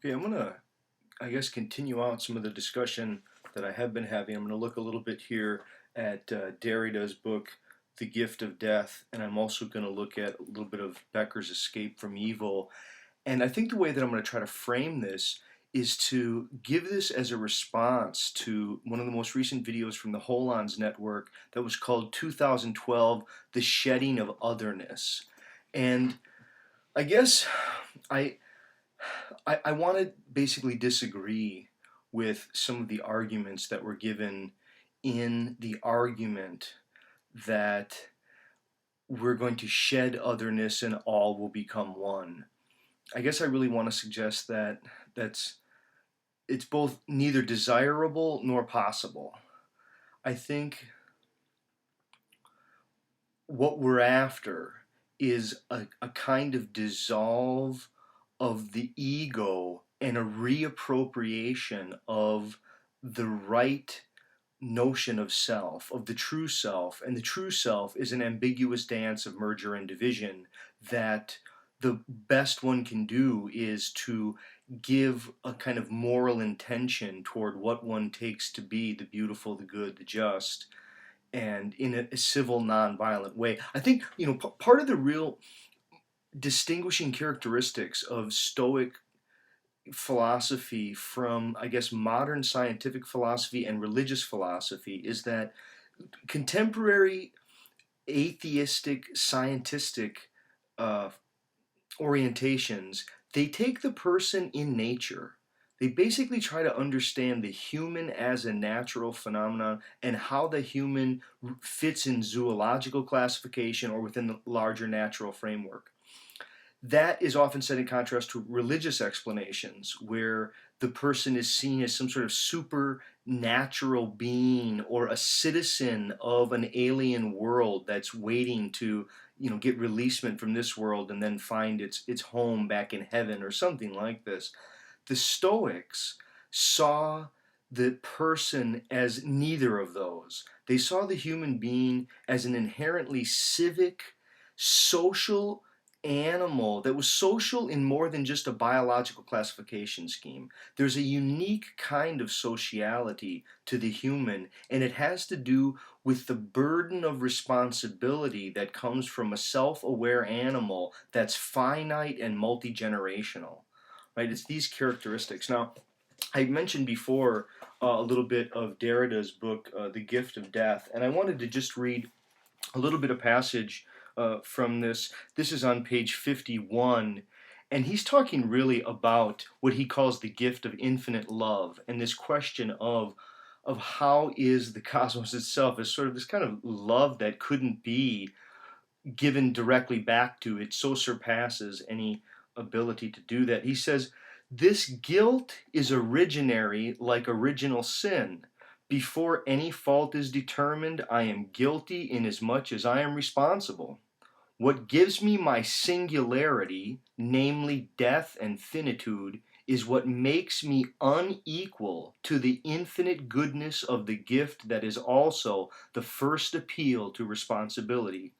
Okay, I'm gonna, I guess, continue out some of the discussion that I have been having. I'm gonna look a little bit here at Derrida's book, The Gift of Death, and I'm also gonna look at a little bit of Becker's Escape from Evil. And I think the way that I'm gonna try to frame this is to give this as a response to one of the most recent videos from the Holons Network that was called 2012, The Shedding of Otherness. And I guess I I want to basically disagree with some of the arguments that were given in the argument that we're going to shed otherness and all will become one. I guess I really want to suggest that that's it's both neither desirable nor possible. I think what we're after is a kind of dissolve of the ego and a reappropriation of the right notion of self, of the true self. And the true self is an ambiguous dance of merger and division that the best one can do is to give a kind of moral intention toward what one takes to be the beautiful, the good, the just, and in a civil, nonviolent way. I think, part of the real distinguishing characteristics of Stoic philosophy from, I guess, modern scientific philosophy and religious philosophy is that contemporary atheistic, scientistic uh, orientations, they take the person in nature. They basically try to understand the human as a natural phenomenon and how the human fits in zoological classification or within the larger natural framework. That is often set in contrast to religious explanations, where the person is seen as some sort of supernatural being or a citizen of an alien world that's waiting to, get releasement from this world and then find its home back in heaven or something like this. The Stoics saw the person as neither of those. They saw the human being as an inherently civic, social animal that was social in more than just a biological classification scheme. There's a unique kind of sociality to the human, and it has to do with the burden of responsibility that comes from a self-aware animal that's finite and multi-generational. Right? It's these characteristics. Now, I mentioned before a little bit of Derrida's book, The Gift of Death, and I wanted to just read a little bit of passage from this. This is on page 51, and he's talking really about what he calls the gift of infinite love and this question of how is the cosmos itself as sort of this kind of love that couldn't be given directly back to it, so surpasses any ability to do that. He says, this guilt is originary like original sin. Before any fault is determined, I am guilty inasmuch as I am responsible. What gives me my singularity, namely death and finitude, is what makes me unequal to the infinite goodness of the gift that is also the first appeal to responsibility.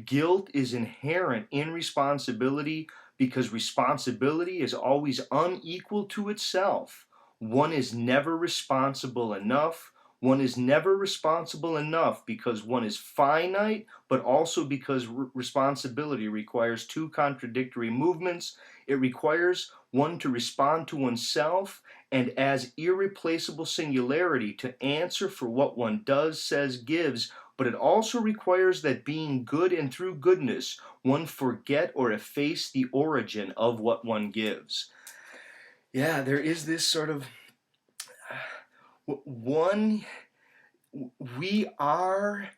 Guilt is inherent in responsibility because responsibility is always unequal to itself. One is never responsible enough. One is never responsible enough because one is finite, but also because responsibility requires two contradictory movements. It requires one to respond to oneself and as irreplaceable singularity to answer for what one does, says, gives, but it also requires that being good and through goodness, one forget or efface the origin of what one gives. Yeah, there is this sort of one, we are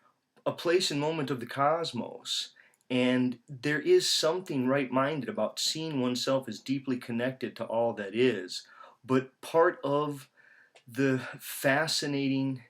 a place and moment of the cosmos, and there is something right-minded about seeing oneself as deeply connected to all that is, but part of the fascinating,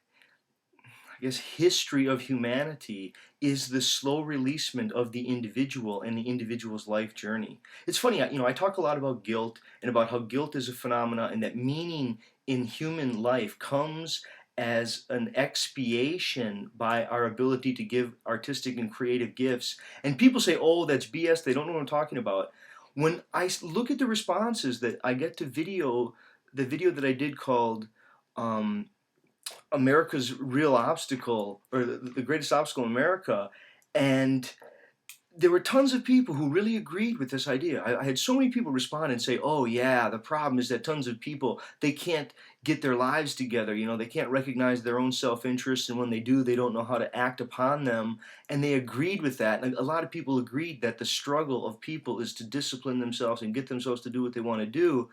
I guess, history of humanity is the slow releasement of the individual and the individual's life journey. It's funny, I talk a lot about guilt and about how guilt is a phenomena and that meaning in human life comes as an expiation by our ability to give artistic and creative gifts. And people say, oh, that's BS, they don't know what I'm talking about. when I look at the responses that I get to the video that I did called um, America's Real Obstacle, or the Greatest Obstacle in America, and there were tons of people who really agreed with this idea. I had so many people respond and say, "Oh yeah, the problem is that tons of people, they can't get their lives together. You know, they can't recognize their own self-interest, and when they do, they don't know how to act upon them." And they agreed with that. And a lot of people agreed that the struggle of people is to discipline themselves and get themselves to do what they want to do.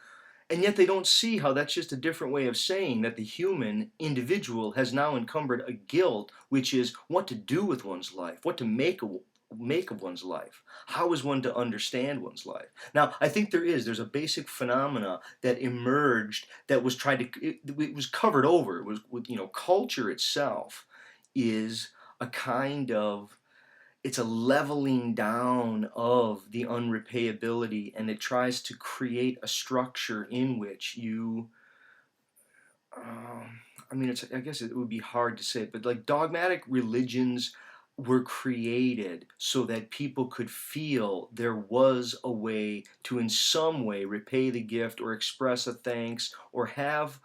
And yet they don't see how that's just a different way of saying that the human individual has now encumbered a guilt, which is what to do with one's life, what to make of one's life. How is one to understand one's life? Now, I think there's a basic phenomena that emerged that was it was covered over. It was, culture itself is a kind of, it's a leveling down of the unrepayability, and it tries to create a structure in which you I mean, I guess it would be hard to say, but like dogmatic religions were created so that people could feel there was a way to, in some way, repay the gift or express a thanks or have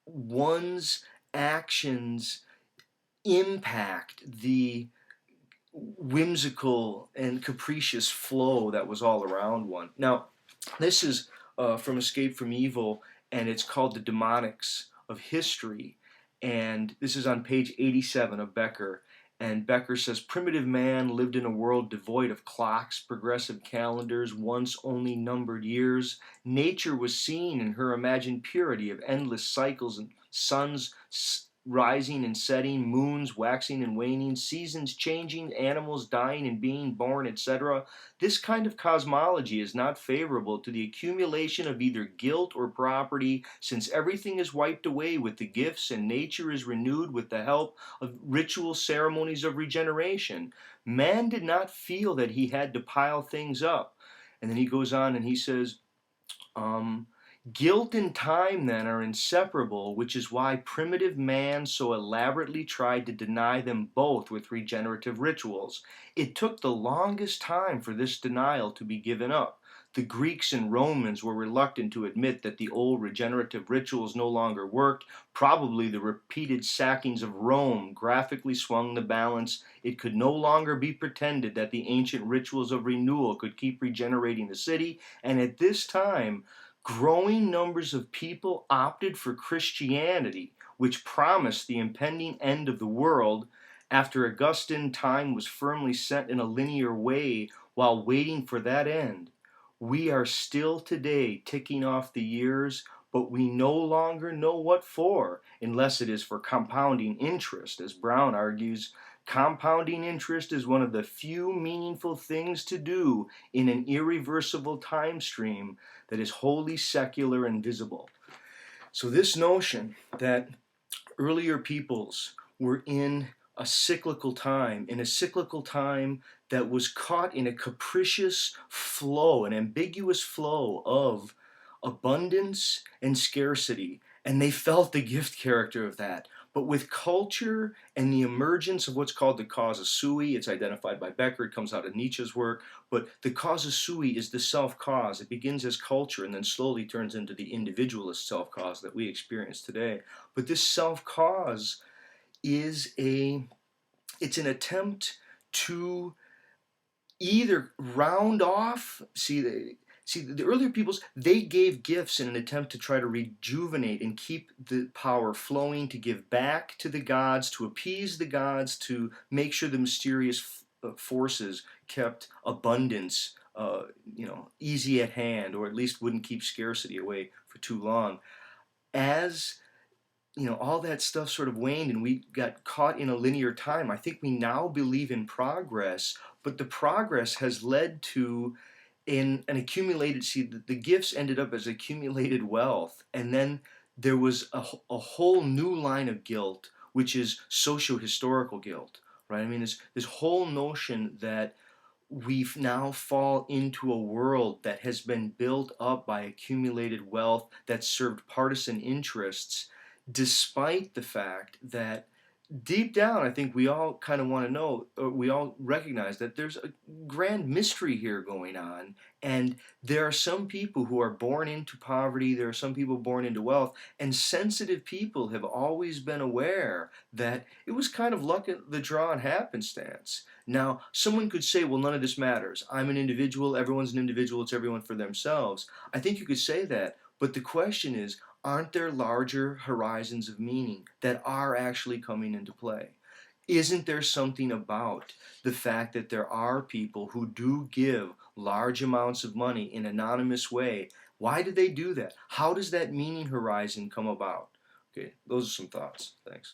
one's actions impact the whimsical and capricious flow that was all around one. Now, this is from Escape from Evil, and it's called The Demonics of History. And this is on page 87 of Becker. And Becker says, primitive man lived in a world devoid of clocks, progressive calendars, once only numbered years. Nature was seen in her imagined purity of endless cycles and suns rising and setting, moons waxing and waning, seasons changing, animals dying and being born, etc. This kind of cosmology is not favorable to the accumulation of either guilt or property, since everything is wiped away with the gifts and nature is renewed with the help of ritual ceremonies of regeneration. Man did not feel that he had to pile things up. And then he goes on and he says, um, guilt and time, then, are inseparable, which is why primitive man so elaborately tried to deny them both with regenerative rituals. It took the longest time for this denial to be given up. The Greeks and Romans were reluctant to admit that the old regenerative rituals no longer worked. Probably the repeated sackings of Rome graphically swung the balance. It could no longer be pretended that the ancient rituals of renewal could keep regenerating the city, and at this time, growing numbers of people opted for Christianity, which promised the impending end of the world. After Augustine, time was firmly set in a linear way while waiting for that end. We are still today ticking off the years, but we no longer know what for, unless it is for compounding interest. As Brown argues, compounding interest is one of the few meaningful things to do in an irreversible time stream that is wholly secular and visible. So this notion that earlier peoples were in a cyclical time, that was caught in a capricious flow, an ambiguous flow of abundance and scarcity, and they felt the gift character of that. But with culture and the emergence of what's called the causa sui, it's identified by Becker, it comes out of Nietzsche's work, but the causa sui is the self-cause. It begins as culture and then slowly turns into the individualist self-cause that we experience today. But this self-cause is it's an attempt to either round off, the earlier peoples, they gave gifts in an attempt to try to rejuvenate and keep the power flowing, to give back to the gods, to appease the gods, to make sure the mysterious forces kept abundance easy at hand, or at least wouldn't keep scarcity away for too long. As all that stuff sort of waned and we got caught in a linear time, I think we now believe in progress, but the progress has led to in an accumulated, the gifts ended up as accumulated wealth, and then there was a whole new line of guilt, which is socio-historical guilt, right? I mean, this whole notion that we now fall into a world that has been built up by accumulated wealth that served partisan interests, despite the fact that deep down, I think we all kind of want to know, or we all recognize that there's a grand mystery here going on. And there are some people who are born into poverty, there are some people born into wealth, and sensitive people have always been aware that it was kind of luck of the draw and happenstance. Now, someone could say, well, none of this matters. I'm an individual, everyone's an individual, it's everyone for themselves. I think you could say that, but the question is, aren't there larger horizons of meaning that are actually coming into play? Isn't there something about the fact that there are people who do give large amounts of money in an anonymous way? Why do they do that? How does that meaning horizon come about? Okay, those are some thoughts. Thanks.